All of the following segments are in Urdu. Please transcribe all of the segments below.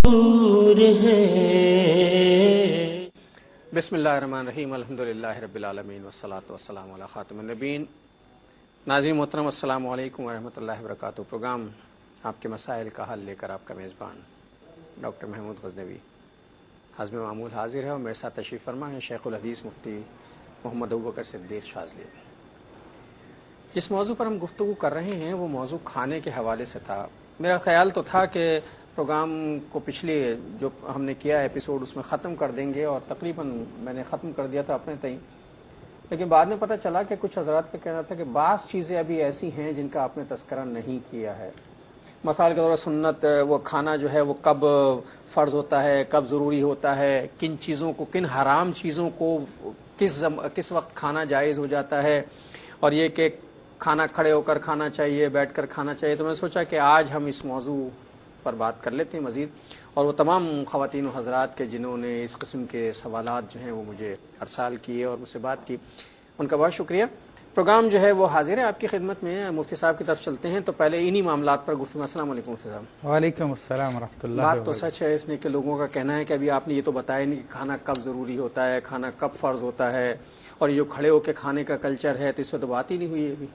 دور ہے۔ بسم اللہ الرحمن الرحیم، الحمدللہ رب العالمین والصلاۃ والسلام علی خاتم النبیین۔ ناظرین محترم، السلام علیکم ورحمۃ اللہ وبرکاتہ۔ پروگرام آپ کے مسائل کا حل لے کر آپ کا میزبان ڈاکٹر محمود غزنوی حسب معمول حاضر ہے، اور میرے ساتھ تشریف فرما ہے شیخ الحدیث مفتی محمد ابوبکر صدیق شاذلی۔ اس موضوع پر ہم گفتگو کر رہے ہیں، وہ موضوع کھانے کے حوالے سے تھا۔ میرا خیال تو تھا کہ پروگرام کو پچھلے جو ہم نے کیا ایپیسوڈ اس میں ختم کر دیں گے، اور تقریباً میں نے ختم کر دیا تھا اپنے تئیں، لیکن بعد میں پتہ چلا کہ کچھ حضرات کا کہنا تھا کہ بعض چیزیں ابھی ایسی ہیں جن کا آپ نے تذکرہ نہیں کیا ہے۔ مثال کے طور پر سنت، وہ کھانا جو ہے وہ کب فرض ہوتا ہے، کب ضروری ہوتا ہے، کن چیزوں کو، کن حرام چیزوں کو کس وقت کھانا جائز ہو جاتا ہے، اور یہ کہ کھانا کھڑے ہو کر کھانا چاہیے، بیٹھ کر کھانا چاہیے۔ تو میں نے سوچا کہ آج ہم اس موضوع پر بات کر لیتے ہیں مزید، اور وہ تمام خواتین و حضرات کے جنہوں نے اس قسم کے سوالات جو ہیں وہ مجھے ارسال کیے اور مجھ سے بات کی، ان کا بہت شکریہ۔ پروگرام جو ہے وہ حاضر ہے آپ کی خدمت میں۔ مفتی صاحب کی طرف چلتے ہیں، تو پہلے انہی معاملات پر گفتگو۔ السلام علیکم مفتی صاحب۔ وعلیکم السلام ورحمۃ اللہ۔ بات تو سچ ہے اس نے کہ لوگوں کا کہنا ہے کہ ابھی آپ نے یہ تو بتایا نہیں کہ کھانا کب ضروری ہوتا ہے، کھانا کب فرض ہوتا ہے، اور یہ جو کھڑے ہو کے کھانے کا کلچر ہے تو اس پہ تو بات ہی نہیں ہوئی ابھی،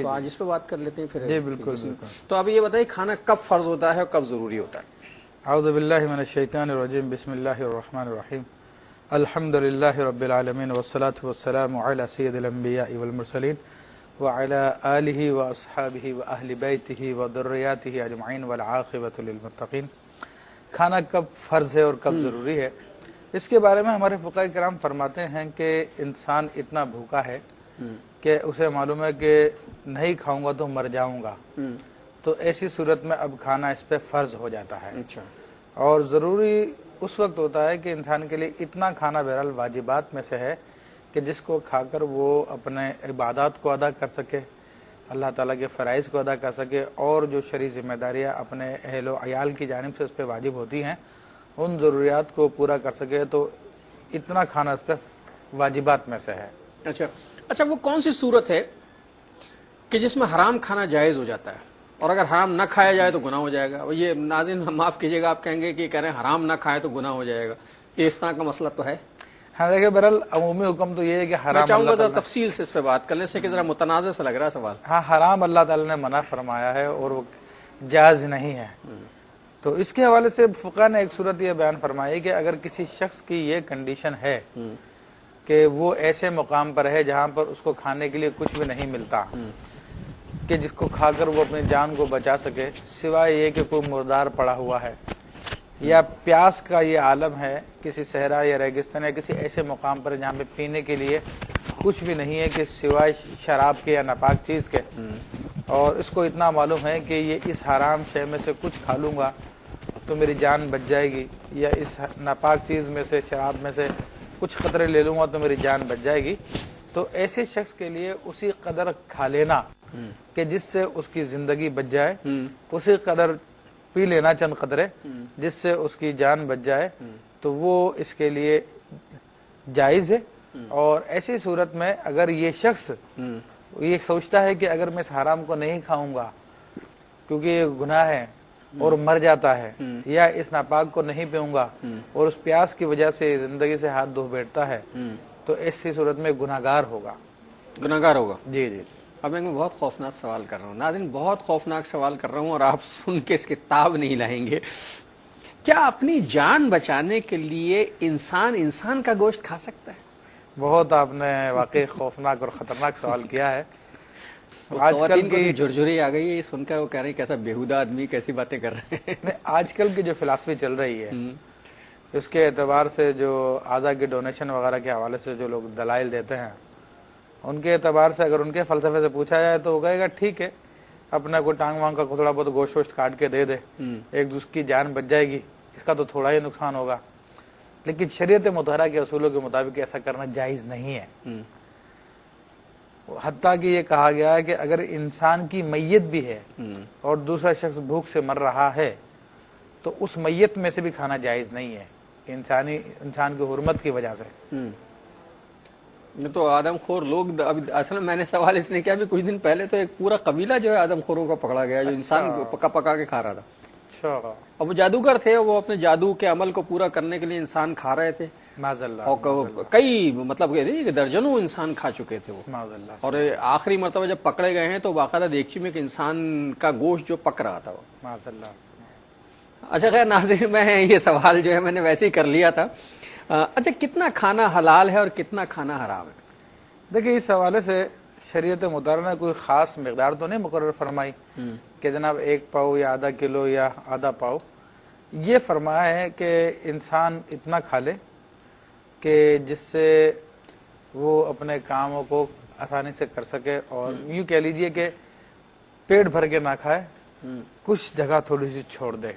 تو آج اس پہ بات کر لیتے ہیں پھر۔ جی بالکل۔ تو اب یہ بتائیے کھانا کب فرض ہوتا ہے اور کب ضروری ہوتا ہے؟ اعوذ باللہ من الشیطان الرجیم، بسم اللہ الرحمن الرحیم، الحمد للہ رب العالمین والصلاة والسلام علی سید الانبیاء والمرسلین وعلی آلہ واصحابہ واہل بیتہ وذریاتہ اجمعین والعاقبۃ للمتقین۔ کھانا کب فرض ہے اور کب ضروری ہے، اس کے بارے میں ہمارے فقہاء کرام فرماتے ہیں کہ انسان اتنا بھوکا ہے کہ اسے معلوم ہے کہ نہیں کھاؤں گا تو مر جاؤں گا، تو ایسی صورت میں اب کھانا اس پہ فرض ہو جاتا ہے۔ اور ضروری اس وقت ہوتا ہے کہ انسان کے لیے اتنا کھانا بہرحال واجبات میں سے ہے کہ جس کو کھا کر وہ اپنے عبادات کو ادا کر سکے، اللہ تعالیٰ کے فرائض کو ادا کر سکے، اور جو شرعی ذمہ داریاں اپنے اہل و عیال کی جانب سے اس پہ واجب ہوتی ہیں ان ضروریات کو پورا کر سکے، تو اتنا کھانا اس پہ واجبات میں سے ہے۔ اچھا، وہ کون سی صورت ہے کہ جس میں حرام کھانا جائز ہو جاتا ہے، اور اگر حرام نہ کھایا جائے تو گناہ ہو جائے گا؟ یہ ناظرین معاف کیجیے گا، آپ کہیں گے کہ کہہ رہے ہیں حرام نہ کھائے تو گناہ ہو جائے گا، یہ اس طرح کا مسئلہ تو ہے؟ ہاں دیکھیں، بہرحال عمومی حکم تو یہ ہے کہ حرام، میں چاہوں گا تفصیل سے اس پہ بات کرنے سے کہ ذرا متنازع سے لگ رہا ہے سوال۔ ہاں، حرام اللہ تعالیٰ نے منع فرمایا ہے اور وہ جائز نہیں ہے، تو اس کے حوالے سے فقہ نے ایک صورت یہ بیان فرمائی کہ اگر کسی شخص کی یہ کنڈیشن ہے کہ وہ ایسے مقام پر ہے جہاں پر اس کو کھانے کے لیے کچھ بھی نہیں ملتا کہ جس کو کھا کر وہ اپنی جان کو بچا سکے، سوائے یہ کہ کوئی مردار پڑا ہوا ہے، یا پیاس کا یہ عالم ہے کسی صحرا یا ریگستان یا کسی ایسے مقام پر جہاں پہ پینے کے لیے کچھ بھی نہیں ہے کہ سوائے شراب کے یا ناپاک چیز کے، اور اس کو اتنا معلوم ہے کہ یہ اس حرام شے میں سے کچھ کھا لوں گا تو میری جان بچ جائے گی، یا اس ناپاک چیز میں سے، شراب میں سے کچھ قطرے لے لوں گا تو میری جان بچ جائے گی، تو ایسے شخص کے لیے اسی قدر کھا لینا کہ جس سے اس کی زندگی بچ جائے، اسی قدر پی لینا چند قطرے جس سے اس کی جان بچ جائے، تو وہ اس کے لیے جائز ہے۔ اور ایسی صورت میں اگر یہ شخص یہ سوچتا ہے کہ اگر میں اس حرام کو نہیں کھاؤں گا کیونکہ یہ گناہ ہے اور مر جاتا ہے، یا اس ناپاک کو نہیں پیوں گا اور اس پیاس کی وجہ سے زندگی سے ہاتھ دھو بیٹھتا ہے، تو ایسی صورت میں گناہگار ہوگا۔ گناہگار ہوگا؟ جی جی۔ اب میں بہت خوفناک سوال کر رہا ہوں ناظرین، بہت خوفناک سوال کر رہا ہوں، اور آپ سن کے اس کی تاب نہیں لائیں گے۔ کیا اپنی جان بچانے کے لیے انسان کا گوشت کھا سکتا ہے؟ بہت آپ نے واقعی خوفناک اور خطرناک سوال کیا ہے۔ آج کل کی جھرجھری آ گئی ہے، سن کر وہ کہہ رہے ہیں کیسا بیہودہ آدمی کیسی باتیں کر رہے ہیں۔ آج کل کی جو فلسفی چل رہی ہے اس کے اعتبار سے، جو اعضاء کی ڈونیشن وغیرہ کے حوالے سے جو لوگ دلائل دیتے ہیں، ان کے اعتبار سے اگر ان کے فلسفے سے پوچھا جائے تو وہ کہے گا ٹھیک ہے، اپنا کوئی ٹانگ وانگ کا تھوڑا بہت گوشت ووشت کاٹ کے دے دے، ایک دوسرے کی جان بچ جائے گی، اس کا تو تھوڑا ہی نقصان ہوگا، لیکن شریعت مطہرہ کے اصولوں کے مطابق ایسا کرنا جائز نہیں ہے۔ حتیٰ کہ یہ کہا گیا ہے کہ اگر انسان کی میت بھی ہے اور دوسرا شخص بھوک سے مر رہا ہے تو اس میت میں سے بھی کھانا جائز نہیں ہے، انسان کی حرمت کی وجہ سے۔ تو آدم خور لوگ، اب اصل میں نے سوال اس نے کیا بھی کچھ دن پہلے تو ایک پورا قبیلہ جو ہے آدم خوروں کا پکڑا گیا جو انسان پکا پکا کے کھا رہا تھا۔ اچھا اور وہ جادوگر تھے، وہ اپنے جادو کے عمل کو پورا کرنے کے لیے انسان کھا رہے تھے، معاذ اللہ اور کئی مطلب کہ درجنوں انسان کھا چکے تھے وہ، معاذ اللہ اور آخری مرتبہ جب پکڑے گئے ہیں تو باقاعدہ دیکچی میں کہ انسان کا گوشت جو پک رہا تھا وہ۔ معاذ اللہ۔ اچھا خیر ناظرین، میں یہ سوال جو ہے میں نے ویسے ہی کر لیا تھا۔ اچھا کتنا کھانا حلال ہے اور کتنا کھانا حرام ہے؟ دیکھیں اس حوالے سے شریعت مطالعہ نے کوئی خاص مقدار تو نہیں مقرر فرمائی کہ جناب 1 پاؤ یا آدھا کلو یا آدھا پاؤ، یہ فرمایا ہے کہ انسان اتنا کھا لے کہ جس سے وہ اپنے کاموں کو آسانی سے کر سکے، اور یوں کہہ لیجئے کہ پیٹ بھر کے نہ کھائے، کچھ جگہ تھوڑی سی چھوڑ دے۔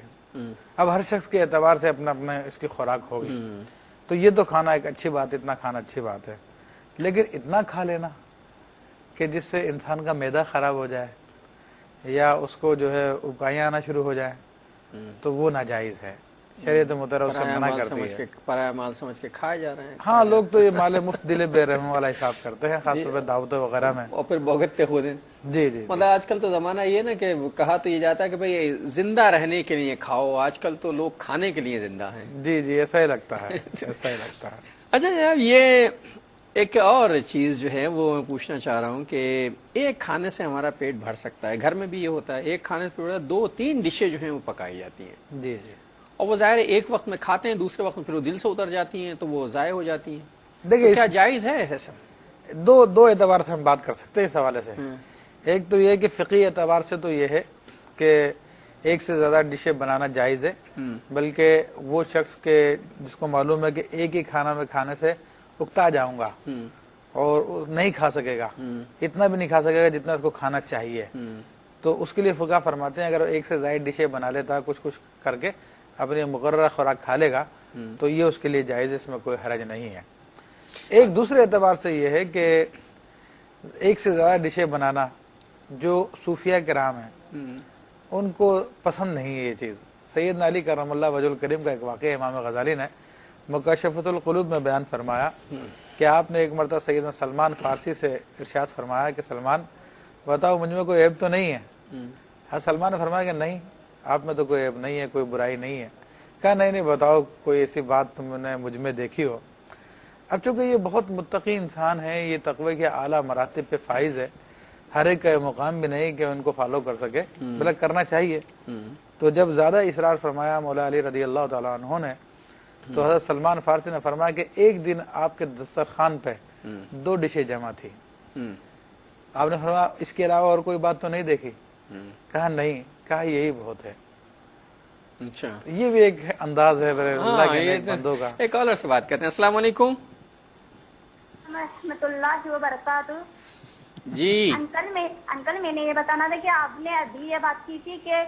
اب ہر شخص کے اعتبار سے اپنا اپنا اس کی خوراک ہوگی، تو یہ تو کھانا ایک اچھی بات، اتنا کھانا اچھی بات ہے، لیکن اتنا کھا لینا کہ جس سے انسان کا معدہ خراب ہو جائے یا اس کو جو ہے ابکائیاں آنا شروع ہو جائے، تو وہ ناجائز ہے، شریعت مطالعہ سے منع کرتی ہے۔ پرایا مال سمجھ کے کھائے جا رہے ہیں۔ ہاں لوگ تو یہ مال مفت دل بے رحم والا حساب کرتے ہیں، خاص طور پہ دعوتوں وغیرہ میں، اور پھر بھگتتے خود ہیں۔ جی جی مطلب آج کل تو زمانہ یہ نا کہ کہا تو یہ جاتا ہے کہ بھئی زندہ رہنے کے لیے کھاؤ، آج کل تو لوگ کھانے کے لیے زندہ ہیں۔ جی جی ایسا ہی لگتا ہے، ایسا ہی لگتا ہے۔ اچھا جناب، یہ ایک اور چیز جو ہے وہ میں پوچھنا چاہ رہا ہوں کہ ایک کھانے سے ہمارا پیٹ بھر سکتا ہے، گھر میں بھی یہ ہوتا ہے، ایک کھانے سے 2-3 ڈشیں جو ہیں وہ پکائی جاتی ہیں، جی جی اور وہ ظاہر ہے ایک وقت میں کھاتے ہیں، دوسرے وقت میں پھر وہ دل سے اتر جاتی ہیں تو وہ ضائع ہو جاتی ہیں۔ دیکھیے کیا جائز ہے ایسا؟ دو اعتبار سے ہم بات کر سکتے ہیں اس حوالے سے۔ ایک تو یہ کہ فقہی اعتبار سے تو یہ ہے کہ ایک سے زیادہ ڈشیں بنانا جائز ہے، بلکہ وہ شخص کے جس کو معلوم ہے کہ ایک ہی کھانا میں کھانے سے اکتا جاؤں گا اور نہیں کھا سکے گا، اتنا بھی نہیں کھا سکے گا جتنا اس کو کھانا چاہیے، تو اس کے لیے فقہ فرماتے ہیں اگر ایک سے زائد ڈشیں بنا لیتا ہے کچھ کچھ کر کے اپنی مقررہ خوراک کھا لے گا تو یہ اس کے لیے جائز، اس میں کوئی حرج نہیں ہے۔ ایک دوسرے اعتبار سے یہ ہے کہ ایک سے زیادہ ڈشیں بنانا جو صوفیہ کرام ہیں ان کو پسند نہیں ہے یہ چیز۔ سیدنا علی کرم اللہ وجہ الکریم کا ایک واقعہ امام غزالی نے مکاشفۃ القلوب میں بیان فرمایا کہ آپ نے ایک مرتبہ سیدنا سلمان فارسی سے ارشاد فرمایا کہ سلمان بتاؤ مجھ میں کوئی عیب تو نہیں ہے؟ حضرت سلمان نے فرمایا کہ نہیں، آپ میں تو کوئی عیب نہیں ہے، کوئی برائی نہیں ہے۔ کہا نہیں بتاؤ کوئی ایسی بات تم نے مجھ میں دیکھی ہو۔ اب چونکہ یہ بہت متقی انسان ہے، یہ تقوی کے اعلیٰ مراتب پہ فائز ہے، ہر ایک کا مقام بھی نہیں کہ ان کو فالو کر سکے، بلکہ کرنا چاہیے۔ تو جب زیادہ اصرار فرمایا مولا علی رضی اللہ تعالیٰ عنہ نے، تو حضرت سلمان فارسی نے فرمایا کہ ایک دن آپ کے دسترخوان پہ 2 ڈشیں جمع تھی، آپ نے فرمایا اس کے علاوہ اور کوئی بات تو نہیں دیکھی؟ کہا نہیں، کہا یہی بہت ہے۔ اچھا، یہ بھی ایک انداز ہے اللہ کے نیک بندوں کا۔ ایک کالر سے بات کرتے ہیں۔ السلام علیکم ورحمۃ اللہ وبرکاتہ۔ جی انکل میں نے یہ بتانا تھا کہ آپ نے ابھی یہ بات کی تھی کہ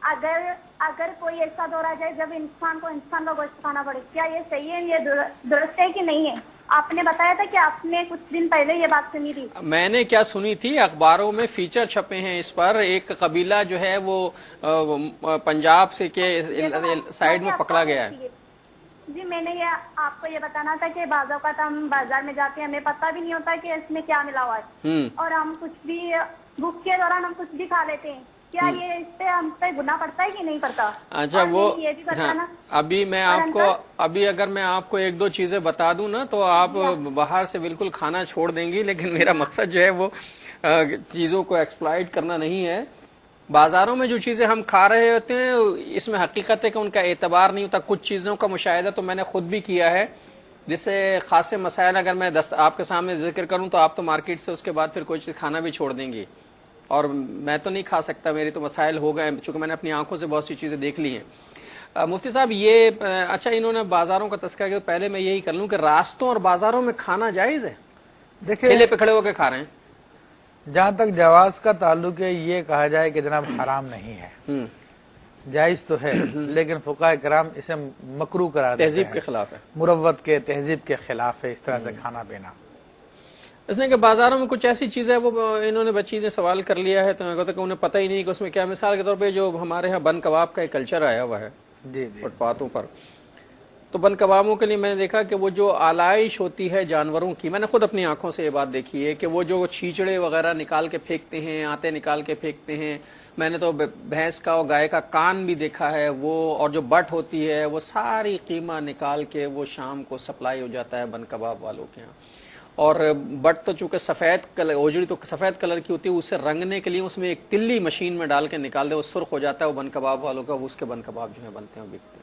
اگر کوئی ایسا دور آ جائے جب انسان کو انسان کا گوشت کھانا پڑے، کیا یہ صحیح ہے، یہ درست ہے کہ نہیں ہے؟ آپ نے بتایا تھا کہ آپ نے کچھ دن پہلے یہ بات سنی تھی۔ میں نے کیا سنی تھی، اخباروں میں فیچر چھپے ہیں اس پر، ایک قبیلہ جو ہے وہ پنجاب سے کے سائیڈ میں پکڑا گیا ہے۔ جی میں نے یہ آپ کو یہ بتانا تھا کہ بعض اوقات ہم بازار میں جاتے ہیں، ہمیں پتہ بھی نہیں ہوتا کہ اس میں کیا ملا ہوا ہے، اور ہم کچھ بھی بھوک کے دوران ہم کچھ بھی کھا لیتے ہیں، کیا یہ اس پہ ہم پہ گناہ پڑتا ہے کہ نہیں پڑتا؟ اچھا وہ ابھی میں آپ کو اگر میں آپ کو 1-2 چیزیں بتا دوں نا تو آپ باہر سے بالکل کھانا چھوڑ دیں گی، لیکن میرا مقصد جو ہے وہ چیزوں کو ایکسپلائٹ کرنا نہیں ہے۔ بازاروں میں جو چیزیں ہم کھا رہے ہوتے ہیں اس میں حقیقت ہے کہ ان کا اعتبار نہیں ہوتا، کچھ چیزوں کا مشاہدہ تو میں نے خود بھی کیا ہے، جس سے خاصے مسائل اگر میں آپ کے سامنے ذکر کروں تو آپ تو مارکیٹ سے اس کے بعد پھر کوئی چیز کھانا بھی چھوڑ دیں گی، اور میں تو نہیں کھا سکتا، میری تو مسائل ہو گئے چونکہ میں نے اپنی آنکھوں سے بہت سی چیزیں دیکھ لی ہیں۔ مفتی صاحب یہ اچھا انہوں نے بازاروں کا تذکرہ کیا، پہلے میں یہی کر لوں کہ راستوں اور بازاروں میں کھانا جائز ہے؟ دیکھیں ٹھیلے پہ کھڑے ہو کے کھا رہے ہیں، جہاں تک جواز کا تعلق ہے یہ کہا جائے کہ جناب حرام نہیں ہے، جائز تو ہے، لیکن فقہاء کرام اسے مکروہ قرار دیتے ہیں، تہذیب کے خلاف ہے، مروت کے تہذیب کے خلاف ہے اس طرح سے کھانا پینا۔ اس نے کہ بازاروں میں کچھ ایسی چیزیں وہ انہوں نے بچی نے سوال کر لیا ہے تو میں کہتا کہ انہیں پتہ ہی نہیں کہ اس میں کیا، مثال کے طور پہ جو ہمارے ہاں بن کباب کا ایک کلچر آیا ہوا ہے جی جی فٹ پاتھوں پر، تو بن کبابوں کے لیے میں نے دیکھا کہ وہ جو آلائش ہوتی ہے جانوروں کی، میں نے خود اپنی آنکھوں سے یہ بات دیکھی ہے کہ وہ جو چھیچڑے وغیرہ نکال کے پھینکتے ہیں، آتے نکال کے پھینکتے ہیں، میں نے تو بھینس کا اور گائے کا کان بھی دیکھا ہے وہ، اور جو بٹ ہوتی ہے وہ ساری قیمہ نکال کے وہ شام کو سپلائی ہو جاتا ہے بن کباب والوں کے یہاں. اور بٹ تو چونکہ سفید کلر، اوجڑی تو سفید کلر کی ہوتی ہے، اسے رنگنے کے لیے اس میں ایک تلی مشین میں ڈال کے نکال دے، وہ سرخ ہو جاتا ہے، وہ بن کباب والوں کا، وہ اس کے بن کباب جو ہے بنتے ہیں بکتے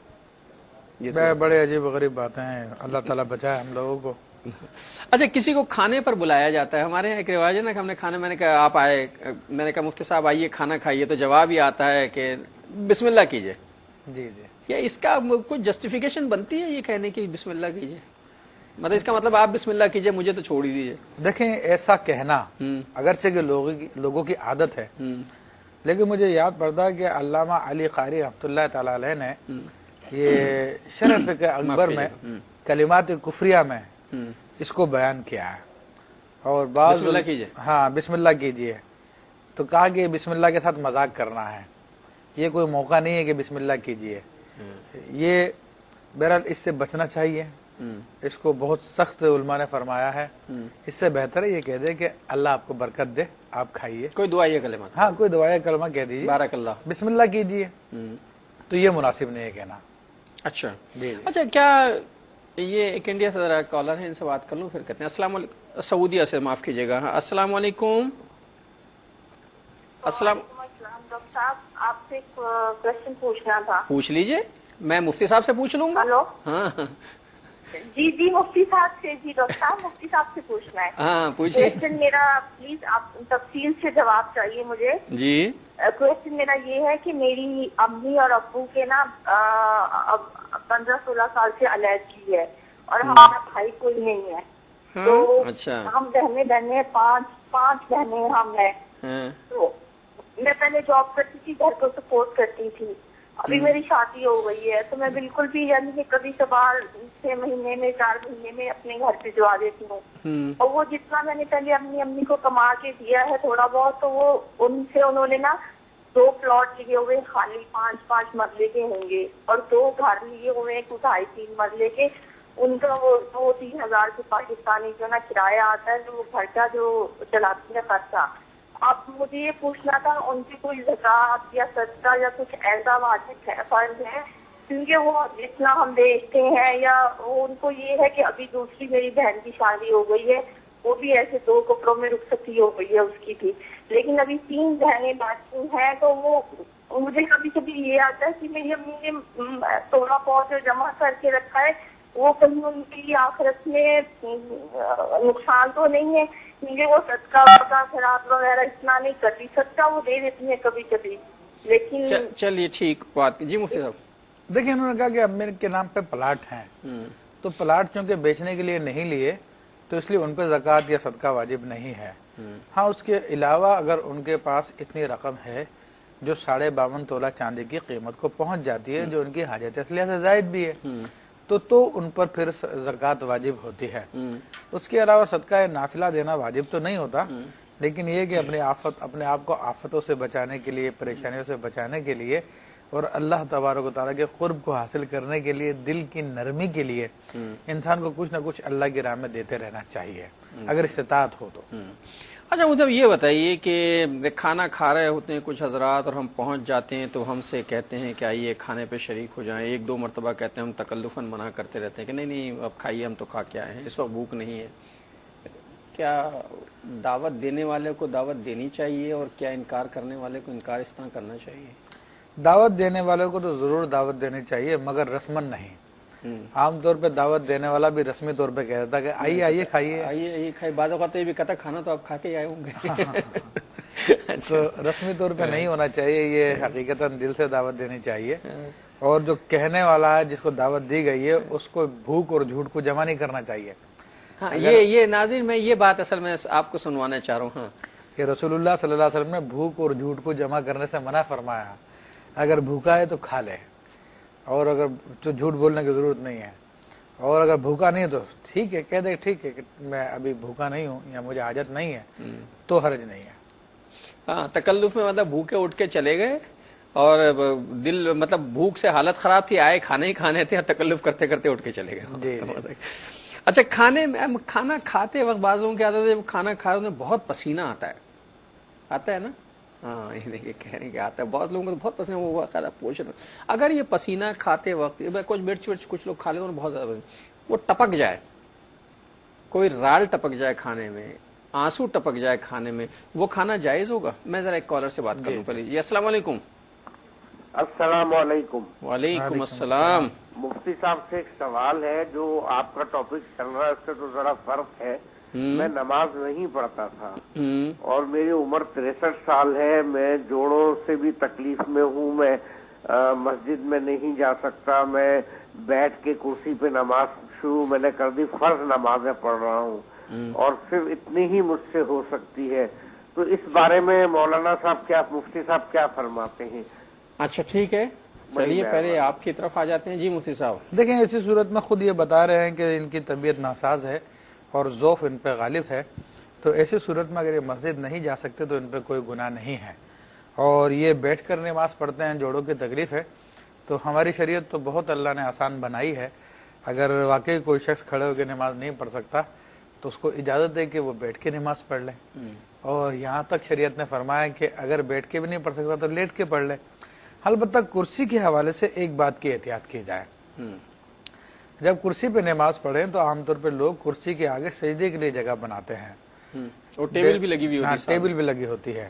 ہیں. بڑے عجیب و غریب باتیں ہیں، اللہ تعالیٰ بچائے ہم لوگوں کو. اچھا، کسی کو کھانے پر بلایا جاتا ہے، ہمارے یہاں ایک رواج ہے نا کہ ہم نے کھانے، میں نے کہا آپ آئے، میں نے کہا مفتی صاحب آئیے کھانا کھائیے، تو جواب یہ آتا ہے کہ بسم اللہ کیجئے. جی جی. یا اس کا کوئی جسٹیفیکیشن بنتی ہے یہ کہنے کی بسم اللہ کیجئے؟ مطلب اس کا مطلب آپ بسم اللہ کیجئے، مجھے تو چھوڑ ہی دیجئے. دیکھیں ایسا کہنا اگرچہ کہ لوگوں کی عادت ہے، لیکن مجھے یاد پڑتا ہے کہ علامہ علی قاری رحمۃ اللہ تعالی علیہ نے یہ شرح فقہ اکبر میں کلمات کفریہ میں اس کو بیان کیا ہے. اور بعض بسم اللہ کیجئے، ہاں بسم اللہ کیجئے، تو کہا کہ بسم اللہ کے ساتھ مذاق کرنا ہے، یہ کوئی موقع نہیں ہے کہ بسم اللہ کیجئے. یہ بہرحال اس سے بچنا چاہیے، اس کو بہت سخت علماء نے فرمایا ہے. اس سے بہتر ہے یہ کہہ دے کہ اللہ آپ کو برکت دے، آپ کھائیے. کوئی دعائیہ کلمہ، ہاں کوئی دعائیہ کلمہ کہہ دیجیے، بارک اللہ، بسم اللہ کیجیے. تو یہ مناسب نہیں ہے کہنا. اچھا جی. اچھا، کیا یہ ایک انڈیا سے ذرا کالر ہے، ان سے بات کر لوں پھر کہتے ہیں. السلام علیکم، سعودیہ سے، معاف کیجیے گا. ہاں السلام علیکم. السلام. ڈاکٹر صاحب آپ سے ایک کوشچن پوچھنا تھا. پوچھ لیجئے، میں مفتی صاحب سے پوچھ لوں گا. ہلو. ہاں جی مفتی صاحب سے. جی ڈاکٹر صاحب مفتی صاحب سے پوچھنا ہے. ہاں پوچھیے. کوشچن میرا پلیز آپ تفصیل سے جواب چاہیے مجھے. جی. کوشچن میرا یہ ہے کہ میری امی اور ابو کے نا 15-16 سال سے علیحدگی ہے اور ہمارا بھائی کوئی نہیں ہے. تو اچھا، ہم بہنیں پانچ بہنیں ہم ہیں. تو میں پہلے جاب کرتی تھی، گھر کو سپورٹ کرتی تھی. ابھی میری شادی ہو گئی ہے تو میں بالکل بھی یعنی کہ کبھی کبھار 6 مہینے میں 4 مہینے میں اپنے گھر پہ جوا دیتی ہوں. اور وہ جتنا میں نے پہلے اپنی امی کو کما کے دیا ہے تھوڑا بہت، تو وہ ان سے انہوں نے نا 2 پلاٹ لیے ہوئے خالی 5 مرلے کے ہوں گے، اور 2 گھر لیے ہوئے 2-2.5-3 مرلے کے. ان کا وہ 2-3 ہزار کے پاکستانی جو نا کرایہ آتا ہے، جو گھر کا جو چلاتی ہے خرچہ. اب مجھے یہ پوچھنا تھا ان کی کوئی زکات یا صدقہ یا کچھ ایسا واجب فرض ہے؟ کیونکہ وہ جتنا ہم دیکھتے ہیں، یا ان کو یہ ہے کہ ابھی دوسری میری بہن کی شادی ہو گئی ہے، وہ بھی ایسے 2 کپڑوں میں رخصتی ہو گئی ہے اس کی بھی، لیکن ابھی 3 بہنیں باقی ہیں. تو وہ مجھے کبھی کبھی یہ آتا ہے کہ میری امی نے تھوڑا بہت جو جمع کر کے رکھا ہے وہ کہیں ان کی آخرت میں نقصان تو نہیں ہے، کیونکہ وہ صدقہ خیرات وغیرہ اتنا نہیں کرتی. صدقہ وہ دے دیتی ہے کبھی کبھی، لیکن چلیے ٹھیک بات. جی مفتی صاحب. دیکھیں انہوں نے کہا کہ امی کے نام پہ پلاٹ ہیں، تو پلاٹ چونکہ بیچنے کے لیے نہیں لیے تو اس لیے ان پہ زکوٰۃ یا صدقہ واجب نہیں ہے. ہاں اس کے علاوہ اگر ان کے پاس اتنی رقم ہے جو 52.5 تولہ چاندی کی قیمت کو پہنچ جاتی ہے، جو ان کی حاجت اصلیہ سے زائد بھی ہے، تو ان پر پھر زکوٰۃ واجب ہوتی ہے. اس کے علاوہ صدقہ نافلہ دینا واجب تو نہیں ہوتا، لیکن یہ کہ اپنے آپ کو آفتوں سے بچانے کے لیے، پریشانیوں سے بچانے کے لیے، اور اللہ تبارک و تعالیٰ کے قرب کو حاصل کرنے کے لیے، دل کی نرمی کے لیے انسان کو کچھ نہ کچھ اللہ کی راہ میں دیتے رہنا چاہیے اگر استطاعت ہو تو. اچھا مجھے یہ بتائیے کہ کھانا کھا رہے ہوتے ہیں کچھ حضرات اور ہم پہنچ جاتے ہیں تو ہم سے کہتے ہیں کہ آئیے کھانے پہ شریک ہو جائیں. 1-2 مرتبہ کہتے ہیں، ہم تکلفاً منع کرتے رہتے ہیں کہ نہیں اب کھائیے، ہم تو کھا کے آئے ہیں، اس وقت بھوک نہیں ہے. کیا دعوت دینے والے کو دعوت دینی چاہیے اور کیا انکار کرنے والے کو انکار اس طرح کرنا چاہیے؟ دعوت دینے والے کو تو ضرور دعوت دینی چاہیے، مگر رسمن نہیں. عام طور پہ دعوت دینے والا بھی رسمی طور پہ کہہ دیتا کہ آئیے کھائیے، آئیے کھائیے. بعض اوقات یہ بھی کہتا کھانا تو آپ کھا کے آئے ہوں گے. تو رسمی طور پہ نہیں ہونا چاہیے، یہ حقیقتاً دل سے دعوت دینی چاہیے. اور جو کہنے والا ہے، جس کو دعوت دی گئی ہے، اس کو بھوک اور جھوٹ کو جمع نہیں کرنا چاہیے. ہاں یہ ناظرین میں یہ بات اصل میں آپ کو سنوانا چاہ رہا ہوں. ہاں کہ رسول اللہ صلی اللہ علیہ وسلم نے بھوک اور جھوٹ کو جمع کرنے سے منع فرمایا. اگر بھوکا ہے تو کھا لے، اور اگر تو جھوٹ بولنے کی ضرورت نہیں ہے. اور اگر بھوکا نہیں ہے تو ٹھیک ہے، کہہ دے ٹھیک ہے کہ میں ابھی بھوکا نہیں ہوں یا مجھے حاجت نہیں ہے، تو حرج نہیں ہے. ہاں تکلف میں مطلب بھوکے اٹھ کے چلے گئے اور دل مطلب بھوک سے حالت خراب تھی، آئے کھانے ہی کھانے تھے، تکلف کرتے کرتے اٹھ کے چلے گئے. جی. اچھا کھانا کھاتے وقت بعض لوگوں کی عادت ہے، کھانا کھا رہے ہیں بہت پسینہ آتا ہے نا. ہاں یہ دیکھیے کہہ رہے ہیں کہ آتا ہے، بہت لوگوں کو تو بہت پسند ہے وہ باقاعدہ پوشن. اگر یہ پسینہ کھاتے وقت کچھ مرچ ورچ کچھ لوگ کھا لیتے ہیں بہت زیادہ پسند، وہ ٹپک جائے، کوئی رال ٹپک جائے کھانے میں، آنسو ٹپک جائے کھانے میں، وہ کھانا جائز ہوگا؟ میں ذرا ایک کالر سے بات کر لوں پہلے. جی السلام علیکم. السلام علیکم. وعلیکم السلام. مفتی صاحب سے ایک سوال ہے، جو آپ کا ٹاپک چل رہا ہے اس سے تو ذرا فرق ہے. میں نماز نہیں پڑھتا تھا اور میری عمر 63 سال ہے. میں جوڑوں سے بھی تکلیف میں ہوں. میں مسجد میں نہیں جا سکتا. میں بیٹھ کے کرسی پہ نماز شروع میں نے کر دی. فرض نمازیں پڑھ رہا ہوں اور صرف اتنی ہی مجھ سے ہو سکتی ہے. تو اس بارے میں مولانا صاحب کیا، مفتی صاحب کیا فرماتے ہیں؟ اچھا ٹھیک ہے، چلیے پہلے آپ کی طرف آ جاتے ہیں. جی مفتی صاحب. دیکھیں ایسی صورت میں خود یہ بتا رہے ہیں کہ ان کی طبیعت ناساز ہے اور ذوف ان پہ غالب ہے، تو ایسی صورت میں اگر یہ مسجد نہیں جا سکتے تو ان پہ کوئی گناہ نہیں ہے. اور یہ بیٹھ کر نماز پڑھتے ہیں، جوڑوں کی تکلیف ہے، تو ہماری شریعت تو بہت اللہ نے آسان بنائی ہے. اگر واقعی کوئی شخص کھڑے ہو کے نماز نہیں پڑھ سکتا تو اس کو اجازت ہے کہ وہ بیٹھ کے نماز پڑھ لے. اور یہاں تک شریعت نے فرمایا کہ اگر بیٹھ کے بھی نہیں پڑھ سکتا تو لیٹ کے پڑھ لے. البتہ کرسی کے حوالے سے ایک بات کی احتیاط کی جائے. جب کرسی پہ نماز پڑھیں تو عام طور پہ لوگ کرسی کے آگے سجدے کے لیے جگہ بناتے ہیں اور ٹیبل بھی لگی ہوئی ہوتی ہے. ٹیبل بھی لگی ہوتی ہے.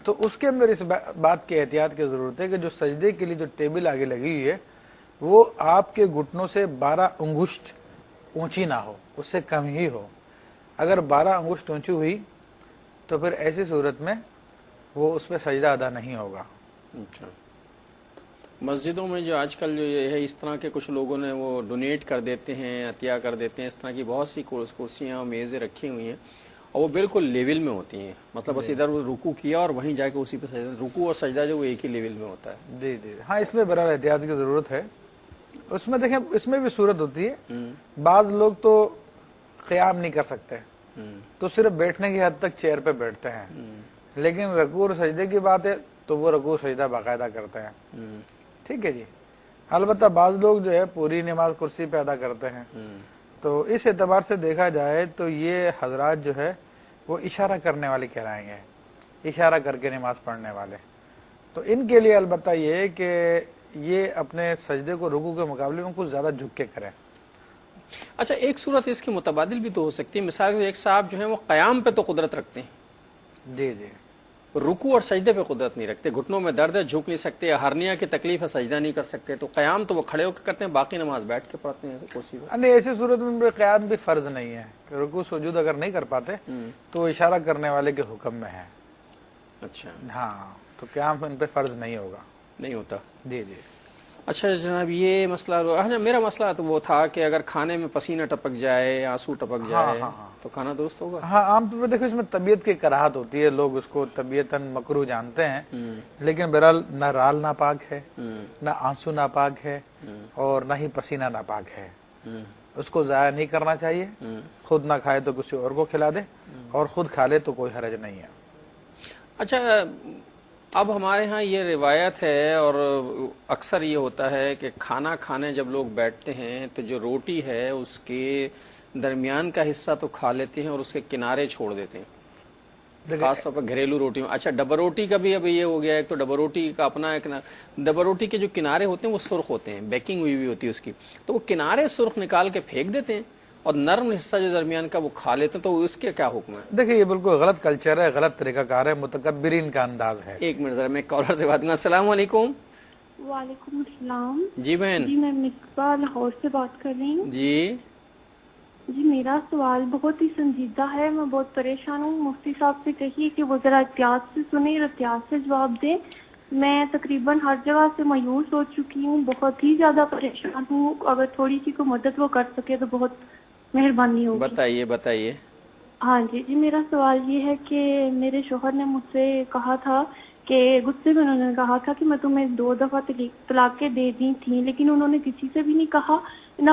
تو اس کے اندر اس بات کی احتیاط کی ضرورت ہے کہ جو سجدے کے لیے جو ٹیبل آگے لگی ہوئی ہے وہ آپ کے گھٹنوں سے 12 انگشت اونچی نہ ہو، اس سے کم ہی ہو. اگر 12 انگشت اونچی ہوئی تو پھر ایسی صورت میں وہ اس پہ سجدہ ادا نہیں ہوگا. اچھا. مسجدوں میں جو آج کل جو یہ ہے اس طرح کے کچھ لوگوں نے وہ ڈونیٹ کر دیتے ہیں، عطیہ کر دیتے ہیں، اس طرح کی بہت سی کرسیاں اور میزیں رکھی ہوئی ہیں اور وہ بالکل لیول میں ہوتی ہیں. مطلب بس ادھر رکوع کیا اور وہیں جا کے اسی پہ سجدہ، رکوع اور سجدہ جو وہ ایک ہی لیول میں ہوتا ہے. جی جی ہاں، اس میں بہرحال احتیاط کی ضرورت ہے. اس میں دیکھیں اس میں بھی صورت ہوتی ہے، بعض لوگ تو قیام نہیں کر سکتے تو صرف بیٹھنے کی حد تک چیئر پہ بیٹھتے ہیں، لیکن رکوع اور سجدے کی بات ہے تو وہ رکوع سجدہ باقاعدہ کرتے ہیں. ٹھیک ہے جی. البتہ بعض لوگ جو ہے پوری نماز کرسی پہ ادا کرتے ہیں. تو اس اعتبار سے دیکھا جائے تو یہ حضرات جو ہے وہ اشارہ کرنے والے کہلائیں گے، اشارہ کر کے نماز پڑھنے والے. تو ان کے لیے البتہ یہ ہے کہ یہ اپنے سجدے کو رکوع کے مقابلے میں کچھ زیادہ جھک کے کریں. اچھا ایک صورت اس کی متبادل بھی تو ہو سکتی ہے. مثال کے ایک صاحب جو ہیں وہ قیام پہ تو قدرت رکھتے ہیں، جی جی، رکوع اور سجدے پہ قدرت نہیں رکھتے، گھٹنوں میں درد ہے جھک نہیں سکتے، ہرنیا کی تکلیف ہے سجدہ نہیں کر سکتے، تو قیام تو وہ کھڑے ہو کے کرتے ہیں، باقی نماز بیٹھ کے پڑھتے ہیں کرسی پہ. نہیں ایسی صورت میں قیام بھی فرض نہیں ہے کہ رکوع سجود اگر نہیں کر پاتے تو وہ اشارہ کرنے والے کے حکم میں ہے. اچھا ہاں تو قیام ان پہ فرض نہیں ہوگا. نہیں ہوتا. جی جی. اچھا جناب یہ مسئلہ، اچھا میرا مسئلہ تو وہ تھا کہ اگر کھانے میں پسینہ ٹپک جائے، آنسو ٹپک جائے تو کھانا درست ہوگا؟ ہاں عام طور پہ دیکھو اس میں طبیعت کی کراہت ہوتی ہے، لوگ اس کو طبیعتاً مکروہ جانتے ہیں، لیکن بہرحال نہ رال ناپاک ہے، نہ آنسو ناپاک ہے اور نہ ہی پسینہ ناپاک ہے. اس کو ضائع نہیں کرنا چاہیے. خود نہ کھائے تو کسی اور کو کھلا دے اور خود کھا لے تو کوئی حرج نہیں ہے. اچھا اب ہمارے ہاں یہ روایت ہے اور اکثر یہ ہوتا ہے کہ کھانا کھانے جب لوگ بیٹھتے ہیں تو جو روٹی ہے اس کے درمیان کا حصہ تو کھا لیتے ہیں اور اس کے کنارے چھوڑ دیتے ہیں، خاص طور پر گھریلو روٹی میں. اچھا ڈبل روٹی کا بھی اب یہ ہو گیا ہے، تو ڈبل روٹی کا اپنا ایک ڈبل روٹی کے جو کنارے ہوتے ہیں وہ سرخ ہوتے ہیں، بیکنگ ہوئی ہوئی ہوتی ہے اس کی، تو وہ کنارے سرخ نکال کے پھینک دیتے ہیں اور نرم حصہ جو درمیان کا وہ کھا لیتے ہیں، تو اس کے کیا حکم ہے؟ دیکھیں یہ بالکل غلط کلچر ہے، غلط طریقہ کار ہے، متکبرین کا انداز ہے. ایک منٹ ذرا میں کالر سے بات کروں. السلام علیکم. وعلیکم السلام. جی بہن. جی میں مصباح لاہور سے بات کر رہی ہوں. جی جی میرا سوال بہت ہی سنجیدہ ہے، میں بہت پریشان ہوں. مفتی صاحب سے کہیے کہ وہ ذرا احتیاط سے سنیں اور احتیاط سے جواب دیں. میں تقریباً ہر جگہ سے مایوس ہو چکی ہوں، بہت ہی زیادہ پریشان ہوں. اگر تھوڑی سی کو مدد وہ کر سکے تو بہت مہربانی ہوگی. بتائیے. ہاں جی میرا سوال یہ ہے کہ میرے شوہر نے مجھ سے کہا تھا کہ غصے میں انہوں نے کہا تھا کہ میں تمہیں 2 دفعہ طلاقیں دے دی تھیں، لیکن انہوں نے کسی سے بھی نہیں کہا، نہ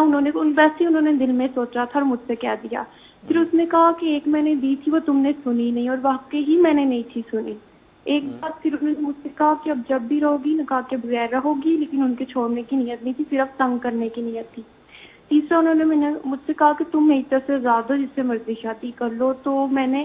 ویسے انہوں نے دل میں سوچا تھا اور مجھ سے کہہ دیا. پھر اس نے کہا کہ ایک میں نے دی تھی وہ تم نے سنی نہیں، اور واقعی ہی میں نے نہیں تھی سنی. ایک بات پھر انہوں نے مجھ سے کہا کہ اب جب بھی رہو گی نکاح کے بغیر رہو گی، لیکن ان کے چھوڑنے کی نیت نہیں تھی، صرف تنگ کرنے کی نیت تھی. تیسرا انہوں نے مجھ سے کہا کہ تم ایک طرح سے آزاد ہو، جس سے مرضی شادی کر لو. تو میں نے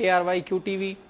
ARY QTV,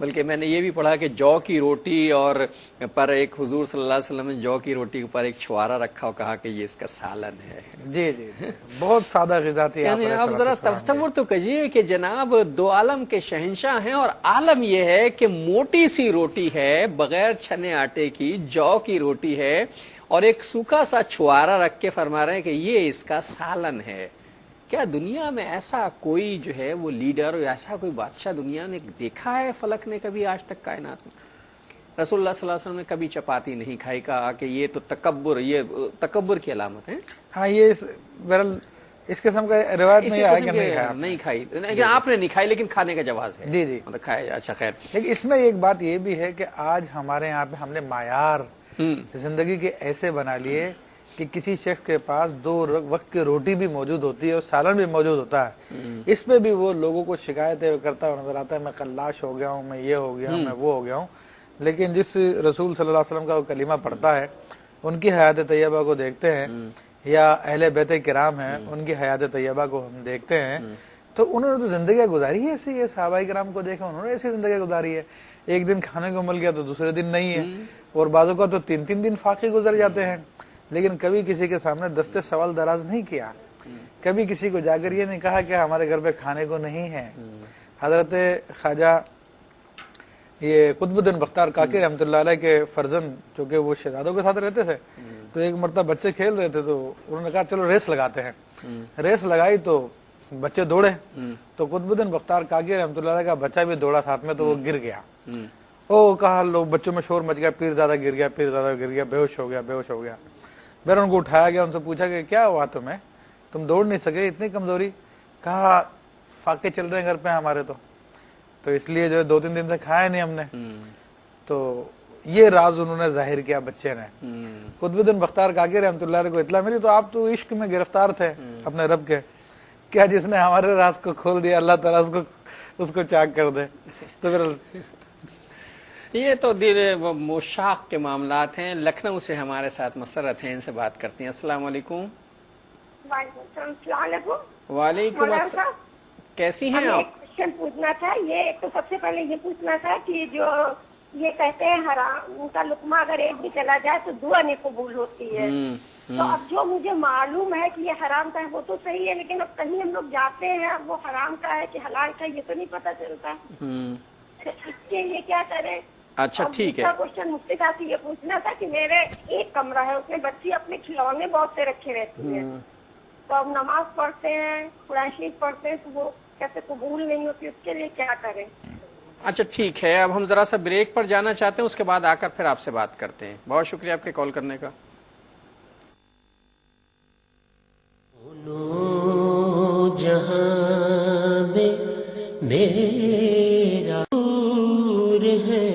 بلکہ میں نے یہ بھی پڑھا کہ جو کی روٹی اور پر ایک حضور صلی اللہ علیہ وسلم نے جو کی روٹی پر ایک چھوارا رکھا اور کہا کہ یہ اس کا سالن ہے. جی جی بہت سادہ غذا تھی. یعنی آپ ذرا تصور تو کیجیے کہ جناب دو عالم کے شہنشاہ ہیں اور عالم یہ ہے کہ موٹی سی روٹی ہے بغیر چھنے آٹے کی، جو کی روٹی ہے اور ایک سوکھا سا چھوارا رکھ کے فرما رہے ہیں کہ یہ اس کا سالن ہے. کیا دنیا میں ایسا کوئی جو ہے وہ لیڈر اور ایسا کوئی بادشاہ دنیا نے دیکھا ہے فلک نے کبھی آج تک کائنات میں؟ رسول اللہ صلی اللہ علیہ وسلم نے کبھی چپاتی نہیں کھائی، کہا کہ یہ تو تکبر کی علامت ہے. ہاں یہ بہرحال اس قسم کا روایت میں آیا کہ نہیں کھائی، لیکن آپ نے نہیں کھائی لیکن کھانے کا جواز ہے. جی جی مطلب کھایا. اچھا خیر، لیکن اس میں ایک بات یہ بھی ہے کہ آج ہمارے یہاں پہ ہم نے معیار زندگی کے ایسے بنا لیے کہ کسی شخص کے پاس 2 وقت کی روٹی بھی موجود ہوتی ہے اور سالن بھی موجود ہوتا ہے. اس پہ بھی وہ لوگوں کو شکایتیں کرتا ہوا نظر آتا ہے، میں قلاش ہو گیا ہوں، میں یہ ہو گیا ہوں، میں وہ ہو گیا ہوں. لیکن جس رسول صلی اللہ علیہ وسلم کا وہ کلمہ پڑھتا ہے، ان کی حیات طیبہ کو دیکھتے ہیں، یا اہل بیت کرام ہیں ان کی حیات طیبہ کو ہم دیکھتے ہیں، تو انہوں نے تو زندگیاں گزاری ہے ایسی ہے. صحابہ کرام کو دیکھا انہوں نے ایسی زندگی گزاری ہے. ایک دن کھانے کو مل گیا تو دوسرے دن نہیں ہے، اور بعضوں کا تو 3 دن فاقے گزر جاتے ہیں. لیکن کبھی کسی کے سامنے دستے سوال دراز نہیں کیا، کبھی کسی کو جا کر یہ نہیں کہا کہ ہمارے گھر پہ کھانے کو نہیں ہے. حضرت خواجہ یہ قطب الدین بختیار کاکی رحمۃ اللہ علیہ کے فرزند، چونکہ وہ شہزادوں کے ساتھ رہتے تھے، تو ایک مرتبہ بچے کھیل رہے تھے تو انہوں نے کہا چلو ریس لگاتے ہیں. ریس لگائی تو بچے دوڑے، تو قطب الدین بختیار کاکی رحمۃ اللہ علیہ کا بچہ بھی دوڑا ساتھ میں، تو وہ گر گیا. او کہا لوگ بچوں میں شور مچ گیا، پیر زیادہ گر گیا، پیر زیادہ گر گیا، بے ہوش ہو گیا، بے ہوش ہو گیا. پھر ان کو اٹھایا گیا، ان سے پوچھا کہ کیا ہوا تمہیں، تم دوڑ نہیں سکے، اتنی کمزوری؟ کہا فاقے چل رہے ہیں گھر پہ ہمارے، تو اس لیے جو ہے 2-3 دن سے کھایا نہیں ہم نے. تو یہ راز انہوں نے ظاہر کیا بچے نے. قطب الدین بختیار کاکی رحمۃ اللہ علیہ کو اطلاع ملی تو آپ تو عشق میں گرفتار تھے اپنے رب کے، کیا جس نے ہمارے راز کو کھول دیا اللہ تعالیٰ اس کو چاک کر دے. تو پھر یہ تو مشاق کے معاملات ہیں. لکھنؤ سے ہمارے ساتھ مسرت ہیں، ان سے بات کرتی ہیں. السلام علیکم. السلام علیکم. وعلیکم السلام. کیسی ہیں آپ؟ کوشچن پوچھنا تھا. یہ ایک تو سب سے پہلے یہ پوچھنا تھا کہ جو یہ کہتے ہیں حرام کا لقمہ اگر ایک بھی چلا جائے تو دعا نہیں قبول ہوتی ہے، تو اب جو مجھے معلوم ہے کہ یہ حرام کا ہے وہ تو صحیح ہے، لیکن اب کہیں ہم لوگ جاتے ہیں اب وہ حرام کا ہے کہ حلال کا یہ تو نہیں پتہ چلتا، اس کے لیے کیا کریں؟ اچھا ٹھیک ہے. کوشچن مفتی صاحب سے یہ پوچھنا تھا کہ میرے ایک کمرہ ہے، اس میں بچی اپنے کھلونے بہت سے رکھے رہتی ہیں، تو اب نماز پڑھتے ہیں، قرآن شریف پڑھتے ہیں، تو وہ کیسے قبول نہیں ہوتی، اس کے لیے کیا کریں؟ اچھا ٹھیک ہے، اب ہم ذرا سا بریک پر جانا چاہتے ہیں، اس کے بعد آ کر پھر آپ سے بات کرتے ہیں. بہت شکریہ آپ کے کال کرنے کا. جہاں میں میرا نور ہے.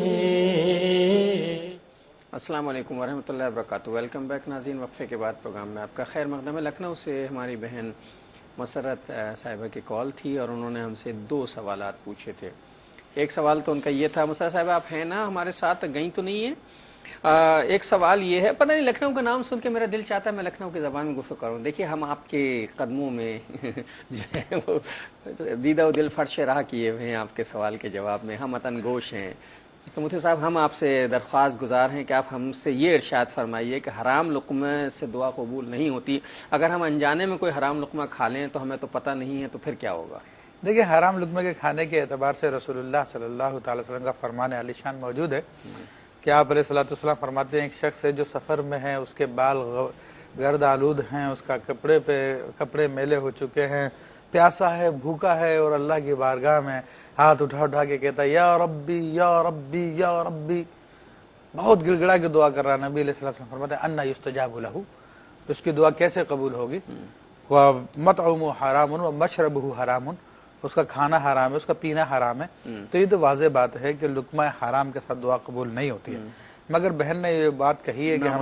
السلام علیکم ورحمۃ اللہ وبرکاتہ. ویلکم بیک ناظرین. وقفے کے بعد پروگرام میں آپ کا خیر مقدم ہے. لکھنؤ سے ہماری بہن مسرت صاحبہ کی کال تھی اور انہوں نے ہم سے 2 سوالات پوچھے تھے. ایک سوال تو ان کا یہ تھا، مسرت صاحبہ آپ ہیں نا ہمارے ساتھ، گئیں تو نہیں ہیں؟ ایک سوال یہ ہے، پتہ نہیں لکھنؤ کا نام سن کے میرا دل چاہتا ہے میں لکھنؤ کی زبان میں گفتگو کروں. دیکھیے ہم آپ کے قدموں میں جو ہے وہ دیدہ و دل فرش راہ کیے ہوئے ہیں آپ کے سوال کے جواب میں، ہم وطن گوش ہیں. تو مفتی صاحب ہم آپ سے درخواست گزار ہیں کہ آپ ہم سے یہ ارشاد فرمائیے کہ حرام لقمے سے دعا قبول نہیں ہوتی. اگر ہم انجانے میں کوئی حرام لقمہ کھا لیں تو ہمیں تو پتہ نہیں ہے، تو پھر کیا ہوگا؟ دیکھیں حرام لقمے کے کھانے کے اعتبار سے رسول اللہ صلی اللہ تعالی وسلم کا فرمان عالی شان موجود ہے کہ آپ علیہ الصلوۃ والسلام فرماتے ہیں ایک شخص ہے جو سفر میں ہے، اس کے بال گرد آلود ہیں، اس کا کپڑے میلے ہو چکے ہیں، پیاسا ہے، بھوکا ہے، اور اللہ کی بارگاہ میں ہاتھ اٹھا کے کہتا ہے یا ربی یا ربی یا ربی، بہت گڑ گڑا کے دعا کر رہا. نبی علیہ الصلوۃ والسلام فرماتے ہیں انا یستجاب لہ، اس کی دعا کیسے قبول ہوگی؟ وَمَطْعُمُ حَرَامٌ وَمَشْرَبُهُ حَرَامٌ، اس کا کھانا حرام ہے، اس کا پینا حرام ہے. تو یہ تو واضح بات ہے کہ لقمہ حرام کے ساتھ دعا قبول نہیں ہوتی ہے. مگر بہن نے یہ بات کہی ہے کہ ہم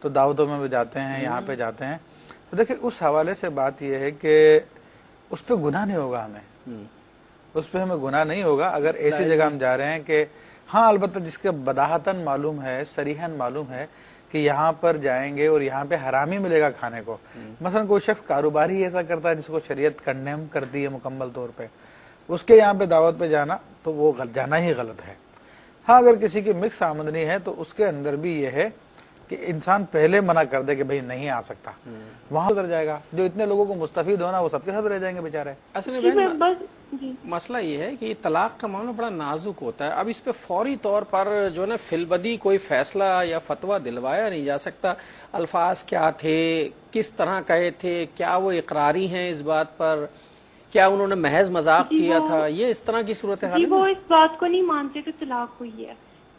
تو دعوتوں میں بھی جاتے ہیں، یہاں پہ جاتے ہیں، تو دیکھیں اس حوالے سے بات یہ ہے کہ اس پہ گناہ نہیں ہوگا، اس پہ ہمیں گناہ نہیں ہوگا اگر ایسی جگہ ہم جا رہے ہیں کہ ہاں البتہ جس کے بداہتاً معلوم ہے، صریحاً معلوم ہے کہ یہاں پر جائیں گے اور یہاں پہ حرام ہی ملے گا کھانے کو. مثلا کوئی شخص کاروباری ایسا کرتا ہے جس کو شریعت کنڈیم کرتی ہے مکمل طور پہ، اس کے یہاں پہ دعوت پہ جانا تو وہ جانا ہی غلط ہے. ہاں اگر کسی کی مکس آمدنی ہے تو اس کے اندر بھی یہ ہے کہ انسان پہلے منع کر دے کہ بھئی نہیں آ سکتا, وہاں اتر جائے گا. جو اتنے لوگوں کو مستفید ہونا وہ سب کے ساتھ رہ جائیں گے بیچارے. اصل میں مسئلہ یہ ہے کہ طلاق کا معاملہ بڑا نازک ہوتا ہے. اب اس پہ فوری طور پر جو نا فی البدی کوئی فیصلہ یا فتویٰ دلوایا نہیں جا سکتا. الفاظ کیا تھے, کس طرح کہے تھے, کیا وہ اقراری ہیں اس بات پر, کیا انہوں نے محض مذاق کیا تھا, یہ اس طرح کی صورتحال. وہ اس بات کو نہیں مانتے کہ طلاق ہوئی ہے.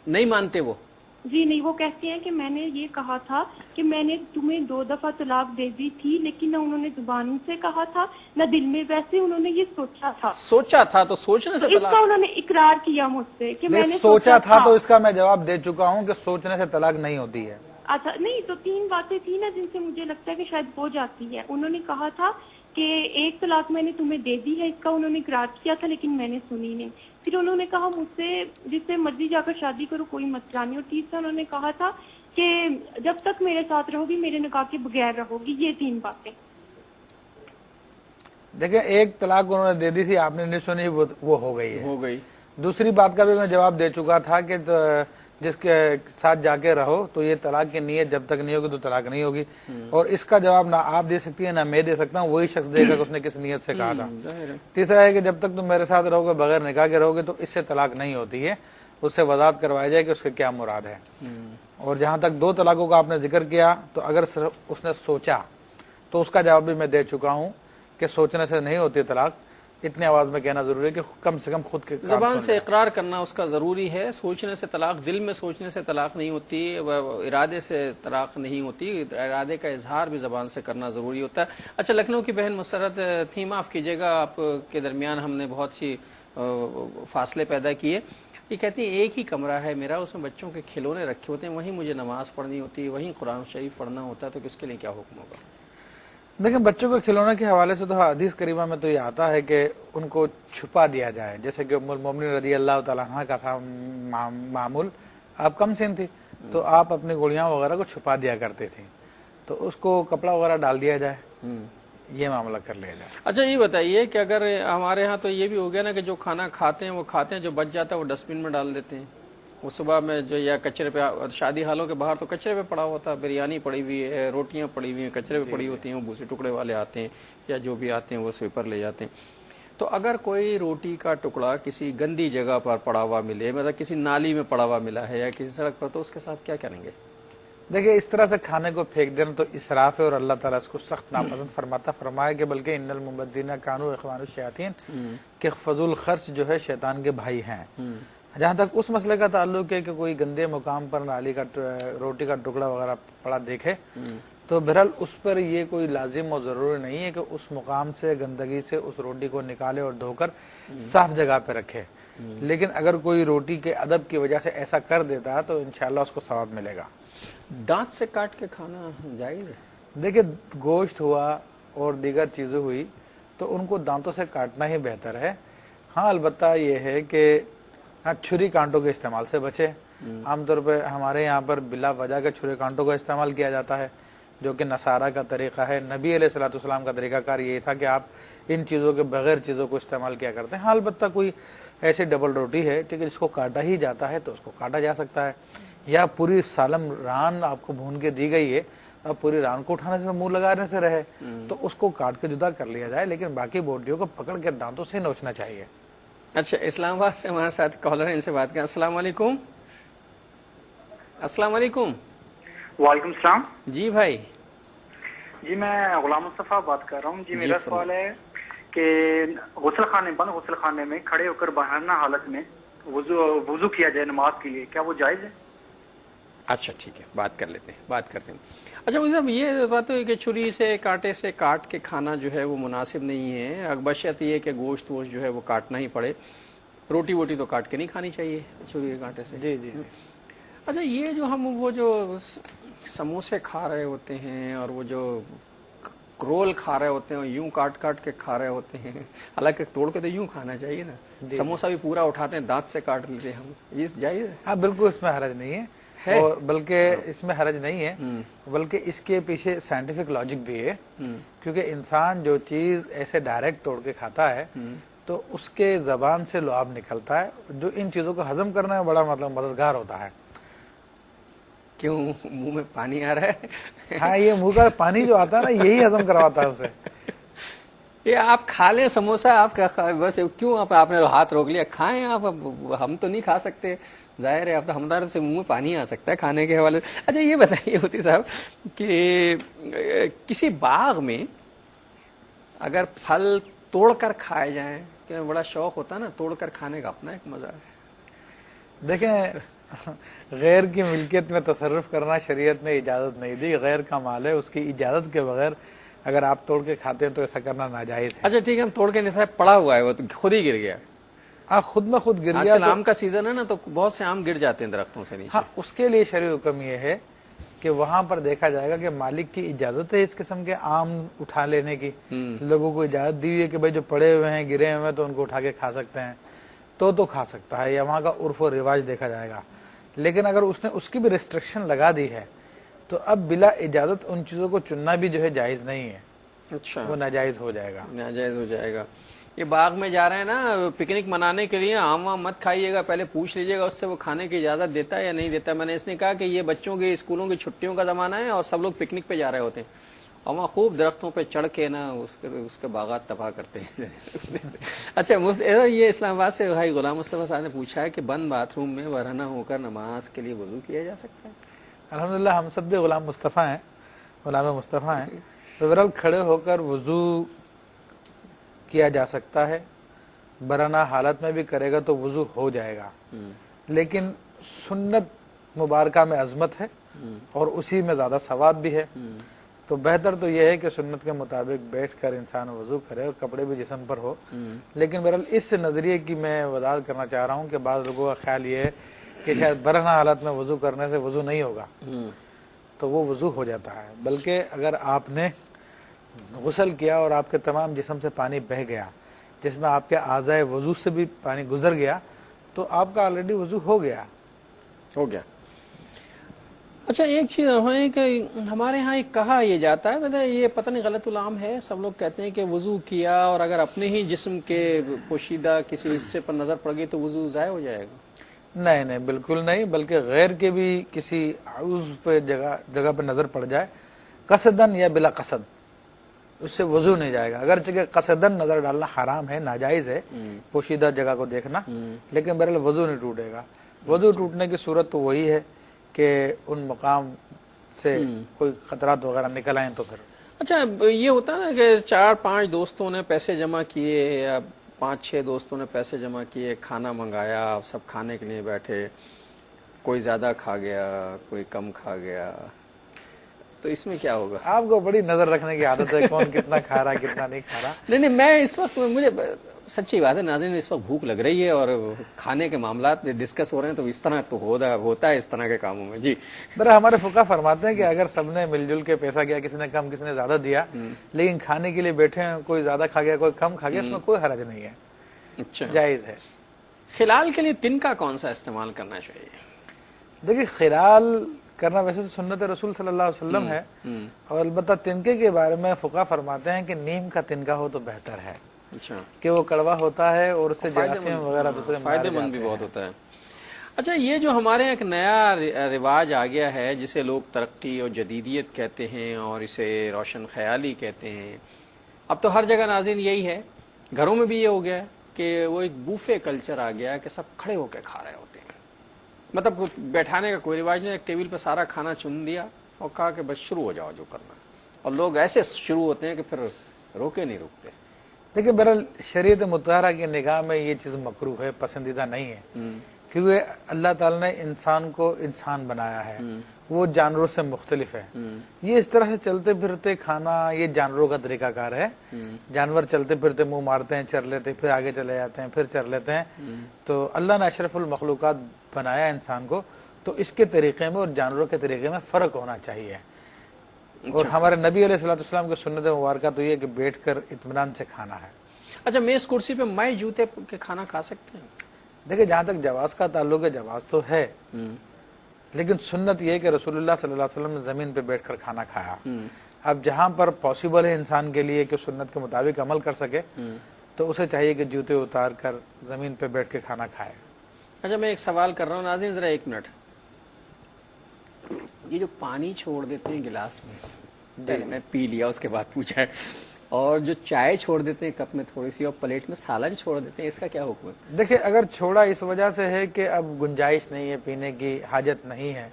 نہیں مانتے وہ. جی نہیں, وہ کہتے ہیں کہ میں نے یہ کہا تھا کہ میں نے تمہیں 2 دفعہ طلاق دے دی تھی, لیکن نہ انہوں نے زبان سے کہا تھا نہ دل میں, ویسے انہوں نے یہ سوچا تھا تو سوچنے سے طلاق. اس کا انہوں نے اقرار کیا مجھ سے کہ میں نے سوچا تھا. تو اس کا میں جواب دے چکا ہوں کہ سوچنے سے طلاق نہیں ہوتی ہے. اچھا نہیں, تو 3 باتیں تھی نا جن سے مجھے لگتا ہے کہ شاید ہو جاتی ہے. انہوں نے کہا تھا کہ 1 طلاق میں نے تمہیں دے دی ہے, اس کا انہوں نے اقرار کیا تھا لیکن میں نے سنی نہیں. پھر انہوں نے کہا مجھ سے جس سے مرضی جا کر شادی کرو کوئی مسئلہ نہیں. اور تیسرا انہوں نے کہا تھا کہ جب تک میرے ساتھ رہو گی میرے نکاح کے بغیر رہو گی. یہ 3 باتیں. دیکھیں 1 طلاق انہوں نے دے دی تھی, آپ نے نہیں سنی, وہ ہو گئی. دوسری بات کا بھی میں جواب دے چکا تھا کہ جس کے ساتھ جا کے رہو تو یہ طلاق کی نیت جب تک نہیں ہوگی تو طلاق نہیں ہوگی. اور اس کا جواب نہ آپ دے سکتی ہیں نہ میں دے سکتا ہوں, وہی شخص دے گا کہ اس نے کس نیت سے کہا تھا. تیسرا ہے کہ جب تک تم میرے ساتھ رہو گے بغیر نکاح کے رہو گے تو اس سے طلاق نہیں ہوتی ہے. اس سے وضاحت کروایا جائے کہ اس کے کیا مراد ہے. اور جہاں تک 2 طلاقوں کا آپ نے ذکر کیا تو اگر صرف اس نے سوچا تو اس کا جواب بھی میں دے چکا ہوں کہ سوچنے سے نہیں ہوتی طلاق. اتنی آواز میں کہنا ضروری ہے کہ کم سے کم خود کے زبان سے اقرار کرنا اس کا ضروری ہے. سوچنے سے طلاق, دل میں سوچنے سے طلاق نہیں ہوتی, ارادے سے طلاق نہیں ہوتی. ارادے کا اظہار بھی زبان سے کرنا ضروری ہوتا ہے. اچھا, لکھنؤ کی بہن مسرت تھی, معاف کیجیے گا آپ کے درمیان ہم نے بہت سی فاصلے پیدا کیے. یہ کہتی ہیں 1 ہی کمرہ ہے میرا, اس میں بچوں کے کھلونے رکھے ہوتے ہیں, وہیں مجھے نماز پڑھنی ہوتی ہے, وہیں قرآن شریف پڑھنا ہوتا ہے, تو کس کے لیے کیا حکم ہوگا؟ دیکھیں بچوں کے کھلونے کے حوالے سے تو حدیث کریمہ میں تو یہ آتا ہے کہ ان کو چھپا دیا جائے. جیسے کہ ام المومنین رضی اللہ تعالیٰ عنہ کا تھا معمول, آپ کم سن تھی تو آپ اپنی گڑیاں وغیرہ کو چھپا دیا کرتے تھے, تو اس کو کپڑا وغیرہ ڈال دیا جائے, یہ معاملہ کر لیا جائے. اچھا یہ بتائیے کہ اگر ہمارے ہاں تو یہ بھی ہو گیا نا کہ جو کھانا کھاتے ہیں وہ کھاتے ہیں, جو بچ جاتا ہے وہ ڈسٹ بن میں ڈال دیتے ہیں. وہ صبح میں جو یا کچرے پہ, شادی حالوں کے باہر تو کچرے پہ پڑا ہوتا ہے, بریانی پڑی ہوئی ہے, روٹیاں پڑی ہوئی ہیں, کچرے پہ پڑی ہوتی ہیں, وہ بھوسے ٹکڑے والے آتے ہیں یا جو بھی آتے ہیں وہ سویپر لے جاتے ہیں. تو اگر کوئی روٹی کا ٹکڑا کسی گندی جگہ پر پڑا ہوا ملے, مطلب کسی نالی میں پڑا ہوا ملا ہے یا کسی سڑک پر, تو اس کے ساتھ کیا کریں گے؟ دیکھیں اس طرح سے کھانے کو پھینک دینا تو اسراف ہے, اور اللہ تعالیٰ اس کو سخت ناپسند فرمایا کہ بلکہ ان المبذرین کانوا اخوان الشیاطین, کہ فضول خرچ جو ہے شیطان کے بھائی ہیں. جہاں تک اس مسئلے کا تعلق ہے کہ کوئی گندے مقام پر نالی کا روٹی کا ٹکڑا وغیرہ پڑا دیکھے تو بہرحال اس پر یہ کوئی لازم اور ضروری نہیں ہے کہ اس مقام سے گندگی سے اس روٹی کو نکالے اور دھو کر صاف جگہ پہ رکھے. لیکن اگر کوئی روٹی کے ادب کی وجہ سے ایسا کر دیتا ہے تو انشاءاللہ اس کو ثواب ملے گا. دانت سے کاٹ کے کھانا جائز ہے؟ دیکھیں گوشت ہوا اور دیگر چیزیں ہوئی تو ان کو دانتوں سے کاٹنا ہی بہتر ہے. ہاں البتہ یہ ہے کہ چھری کانٹوں کے استعمال سے بچے. عام طور پہ ہمارے یہاں پر بلا وجہ کے چھری کانٹوں کا استعمال کیا جاتا ہے, جو کہ نصارہ کا طریقہ ہے. نبی علیہ الصلوۃ والسلام کا طریقہ کار یہی تھا کہ آپ ان چیزوں کے بغیر چیزوں کو استعمال کیا کرتے ہیں. ہاں البتہ کوئی ایسی ڈبل روٹی ہے ٹھیک ہے جس کو کاٹا ہی جاتا ہے تو اس کو کاٹا جا سکتا ہے, یا پوری سالم ران آپ کو بھون کے دی گئی ہے, اب پوری ران کو اٹھانے سے منہ لگانے سے رہے تو اس کو کاٹ کے جدا کر لیا جائے, لیکن باقی بوٹیوں کو پکڑ کے دانتوں سے نوچنا چاہیے. اچھا, اسلام آباد سے ہمارے ساتھ کالر ہیں, ان سے بات کریں. السلام علیکم. السلام علیکم. وعلیکم السلام. جی بھائی. جی میں غلام مصطفیٰ بات کر رہا ہوں. جی میرا سوال ہے کہ غسل خانے میں کھڑے ہو کر بہانہ حالت میں وضو کیا جائے نماز کے لیے, کیا وہ جائز ہے؟ اچھا ٹھیک ہے, بات کر لیتے ہیں, بات کرتے ہیں. اچھا صاحب یہ بات ہے کہ چھری سے کانٹے سے کاٹ کے کھانا جو ہے وہ مناسب نہیں ہے, بشرط یہ کہ گوشت ووشت جو ہے وہ کاٹنا ہی پڑے. روٹی ووٹی تو کاٹ کے نہیں کھانی چاہیے چھری کے کانٹے سے. جی جی. اچھا یہ جو ہم وہ جو سموسے کھا رہے ہوتے ہیں اور وہ جو رول کھا رہے ہوتے ہیں یوں کاٹ کاٹ کے کھا رہے ہوتے ہیں, حالانکہ توڑ کے تو یوں کھانا چاہیے نا. سموسہ بھی پورا اٹھاتے ہیں دانت سے کاٹ لیتے ہیں ہم, یہ جائز ہے؟ ہاں بالکل, اس میں حرج نہیں ہے. اور بلکہ اس میں حرج نہیں ہے, بلکہ اس کے پیچھے سائنٹیفک لاجک بھی ہے, کیونکہ انسان جو چیز ایسے ڈائریکٹ توڑ کے کھاتا ہے تو اس کے زبان سے لعاب نکلتا ہے جو ان چیزوں کو ہضم کرنے میں بڑا مددگار ہوتا ہے. کیوں منہ میں پانی آ رہا ہے؟ ہاں یہ منہ کا پانی جو آتا ہے نا یہی ہضم کرواتا ہے اسے. یہ آپ کھا لیں سموسہ، آپ کا بس کیوں آپ نے ہاتھ روک لیا، کھائیں آپ، ہم تو نہیں کھا سکتے، ظاہر ہے اب تو ہمارے سے منہ میں پانی آ سکتا ہے کھانے کے حوالے سے. اچھا یہ بتائیے ہوتی صاحب کہ کسی باغ میں اگر پھل توڑ کر کھائے جائیں، کہ بڑا شوق ہوتا ہے نا توڑ کر کھانے کا، اپنا ایک مزہ ہے. دیکھیں غیر کی ملکیت میں تصرف کرنا شریعت نے اجازت نہیں دی، غیر کا مال ہے، اس کی اجازت کے بغیر اگر آپ توڑ کے کھاتے ہیں تو ایسا کرنا ناجائز ہے. اچھا ٹھیک ہے، ہم توڑ کے نہیں، پڑا ہوا ہے وہ تو خود ہی گر گیا. ہاں خود بخود گر آج گیا. کل آم کا سیزن ہے نا تو بہت سے آم گر جاتے ہیں درختوں سے نیچے. ہاں اس کے لیے شرعی حکم یہ ہے کہ وہاں پر دیکھا جائے گا کہ مالک کی اجازت ہے اس قسم کے آم اٹھا لینے کی، لوگوں کو اجازت دی ہوئی ہے کہ بھائی جو پڑے ہوئے ہیں گرے ہوئے ہیں تو ان کو اٹھا کے کھا سکتے ہیں، تو کھا سکتا ہے، یا وہاں کا عرف و رواج دیکھا جائے گا. لیکن اگر اس نے اس کی بھی ریسٹرکشن لگا دی ہے تو اب بلا اجازت ان چیزوں کو چننا بھی جو ہے جائز نہیں ہے. اچھا وہ ناجائز ہو جائے گا. ناجائز ہو جائے گا. یہ باغ میں جا رہے ہیں نا پکنک منانے کے لیے، آم وام مت کھائیے گا، پہلے پوچھ لیجیے گا اس سے وہ کھانے کی اجازت دیتا ہے یا نہیں دیتا. میں نے اس نے کہا کہ یہ بچوں کے اسکولوں کی چھٹیوں کا زمانہ ہے اور سب لوگ پکنک پہ جا رہے ہوتے ہیں اور وہاں خوب درختوں پہ چڑھ کے نا اس کے باغات تباہ کرتے ہیں. اچھا یہ اسلام آباد سے بھائی غلام مصطفیٰ صاحب نے پوچھا ہے کہ بند باتھ روم میں ورنہ ہو کر نماز کے لیے وضو کیا جا سکتا ہے؟ الحمدللہ ہم سب بھی غلام مصطفیٰ ہیں، غلام مصطفیٰ ہیں، تو بہرحال کھڑے ہو کر وضو کیا جا سکتا ہے، برہنہ حالت میں بھی کرے گا تو وضو ہو جائے گا. لیکن سنت مبارکہ میں عظمت ہے اور اسی میں زیادہ ثواب بھی ہے. تو بہتر تو یہ ہے کہ سنت کے مطابق بیٹھ کر انسان وضو کرے اور کپڑے بھی جسم پر ہو. لیکن بہرحال اس نظریے کی میں وضاحت کرنا چاہ رہا ہوں کہ بعض لوگوں کا خیال یہ ہے کہ شاید برہنہ حالت میں وضو کرنے سے وضو نہیں ہوگا، تو وہ وضو ہو جاتا ہے. بلکہ اگر آپ نے غسل کیا اور آپ کے تمام جسم سے پانی بہہ گیا جس میں آپ کے اعضائے وضو سے بھی پانی گزر گیا تو آپ کا آلریڈی وضو ہو گیا. اچھا ایک چیز ہے کہ ہمارے ہاں ایک کہا یہ جاتا ہے، یہ پتہ نہیں غلط العام ہے، سب لوگ کہتے ہیں کہ وضو کیا اور اگر اپنے ہی جسم کے پوشیدہ کسی حصے پر نظر پڑ گئی تو وضو ضائع ہو جائے گا. نہیں بالکل نہیں، بلکہ غیر کے بھی کسی عضو پہ جگہ پہ نظر پڑ جائے قصدن یا بلا قصد اس سے وضو نہیں جائے گا. اگرچہ قصدن نظر ڈالنا حرام ہے، ناجائز ہے پوشیدہ جگہ کو دیکھنا، لیکن بہرحال وضو نہیں ٹوٹے گا. وضو ٹوٹنے کی صورت تو وہی ہے کہ ان مقام سے کوئی خطرات وغیرہ نکل آئیں تو پھر. اچھا یہ ہوتا ہے نا کہ 4-5 دوستوں نے پیسے جمع کیے یا 5-6 دوستوں نے پیسے جمع کیے، کھانا منگایا، سب کھانے کے لیے بیٹھے، کوئی زیادہ کھا گیا کوئی کم کھا گیا، تو اس میں کیا ہوگا؟ آپ کو بڑی نظر رکھنے کی عادت ہے کون کتنا کھا رہا کتنا نہیں کھا رہا. نہیں میں اس وقت مجھے سچی بات ہے ناظرین، اس وقت بھوک لگ رہی ہے اور کھانے کے معاملات ڈسکس ہو رہے ہیں تو اس طرح تو ہوتا ہے اس طرح کے کاموں میں. جی برا ہمارے فقہ فرماتے ہیں کہ اگر سب نے مل جل کے پیسہ کیا، کسی نے کم کسی نے زیادہ دیا، لیکن کھانے کے لیے بیٹھے ہیں، کوئی زیادہ کھا گیا کوئی کم کھا گیا، اس میں کوئی حرج نہیں ہے، اچھا جائز ہے. خلال کے لیے تن کا کون سا استعمال کرنا چاہیے؟ دیکھیے خلال کرنا ویسے تو سنت رسول صلی اللہ علیہ وسلم ہے، اور البتہ تنکے کے بارے میں فقہ فرماتے ہیں کہ نیم کا تنکا ہو تو بہتر ہے. اچھا کہ وہ کڑوا ہوتا ہے اور اس سے جراثیم وغیرہ دوسرے فائدے مند بھی بہت ہوتا ہے. اچھا یہ جو ہمارے ایک نیا رواج آ گیا ہے جسے لوگ ترقی اور جدیدیت کہتے ہیں اور اسے روشن خیالی کہتے ہیں، اب تو ہر جگہ ناظرین یہی ہے، گھروں میں بھی یہ ہو گیا ہے کہ وہ ایک بوفے کلچر آ گیا ہے کہ سب کھڑے ہو کے کھا رہے ہوتے ہیں. مطلب بیٹھانے کا کوئی رواج نہیں، ایک ٹیبل پہ سارا کھانا چن دیا اور کہا کہ بس شروع ہو جاؤ جو کرنا، اور لوگ ایسے شروع ہوتے ہیں کہ پھر روکے نہیں رکتے. دیکھیں بہرحال شریعت مطہرہ کی نگاہ میں یہ چیز مکروہ ہے، پسندیدہ نہیں ہے، کیونکہ اللہ تعالی نے انسان کو انسان بنایا ہے، وہ جانوروں سے مختلف ہے. یہ اس طرح سے چلتے پھرتے کھانا یہ جانوروں کا طریقہ کار ہے. جانور چلتے پھرتے منہ مارتے ہیں، چر لیتے پھر آگے چلے جاتے ہیں، پھر چر لیتے ہیں. تو اللہ نے اشرف المخلوقات بنایا انسان کو، تو اس کے طریقے میں اور جانوروں کے طریقے میں فرق ہونا چاہیے. اور ہمارے نبی علیہ الصلوۃ والسلام کی سنت مبارکہ تو یہ کہ بیٹھ کر اطمینان سے کھانا ہے. اچھا میز کرسی پہ مائع جوتے کے کھانا کھا سکتے ہیں؟ دیکھیں جہاں تک جواز کا تعلق ہے جواز تو ہے، لیکن سنت یہ ہے کہ رسول اللہ صلی اللہ علیہ وسلم نے زمین پہ بیٹھ کر کھانا کھایا. اب جہاں پر پاسبل ہے انسان کے لیے کہ سنت کے مطابق عمل کر سکے تو اسے چاہیے کہ جوتے اتار کر زمین پہ بیٹھ کے کھانا کھائے۔ اچھا میں ایک سوال کر رہا ہوں ناظرین، ذرا ایک منٹ، یہ جو پانی چھوڑ دیتے ہیں گلاس میں، پہلے میں پی لیا اس کے بعد پوچھا ہے، اور جو چائے چھوڑ دیتے ہیں کپ میں تھوڑی سی اور پلیٹ میں سالن چھوڑ دیتے ہیں، اس کا کیا حکم ہے؟ دیکھیں اگر چھوڑا اس وجہ سے ہے کہ اب گنجائش نہیں ہے، پینے کی حاجت نہیں ہے،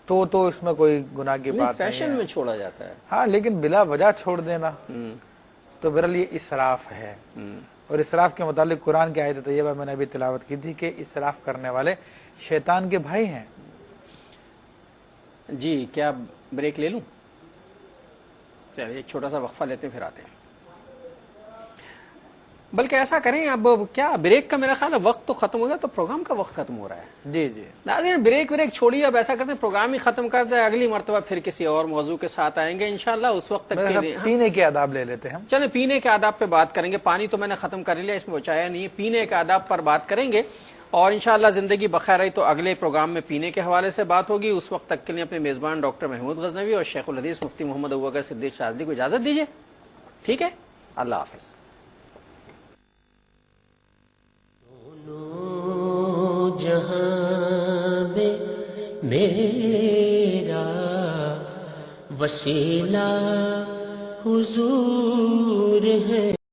تو اس میں کوئی گناہ کی بات نہیں ہے، فیشن میں چھوڑا جاتا ہے۔ ہاں لیکن بلا وجہ چھوڑ دینا تو بہرحال یہ اسراف ہے، اور اسراف کے متعلق قرآن کی آیت طیبہ میں نے ابھی تلاوت کی تھی کہ اسراف کرنے والے شیطان کے بھائی ہیں۔ جی کیا بریک لے لوں؟ چلیے ایک چھوٹا سا وقفہ لیتے ہیں پھر آتے ہیں، بلکہ ایسا کریں اب کیا بریک کا میرا خیال ہے وقت تو ختم ہو گیا، تو پروگرام کا وقت ختم ہو رہا ہے۔ جی جی ناظرین بریک چھوڑیے، اب ایسا کرتے ہیں پروگرام ہی ختم کر دیں، اگلی مرتبہ پھر کسی اور موضوع کے ساتھ آئیں گے انشاءاللہ، اس وقت تک کے لیے پینے کے آداب لے لیتے ہیں۔ چلیں پینے کے آداب پہ بات کریں گے، پانی تو میں نے ختم کر لیا، اس میں بچایا نہیں، پینے کے آداب پر بات کریں گے، اور انشاءاللہ زندگی بخیر رہی تو اگلے پروگرام میں پینے کے حوالے سے بات ہوگی۔ اس وقت تک کے لیے اپنے میزبان ڈاکٹر محمود غزنوی اور شیخ الحدیث مفتی محمد ابوبکر صدیق شاذلی کو اجازت دیجیے، ٹھیک ہے؟ اللہ حافظ۔ جہاں میں میرا وسیلہ حضور ہے،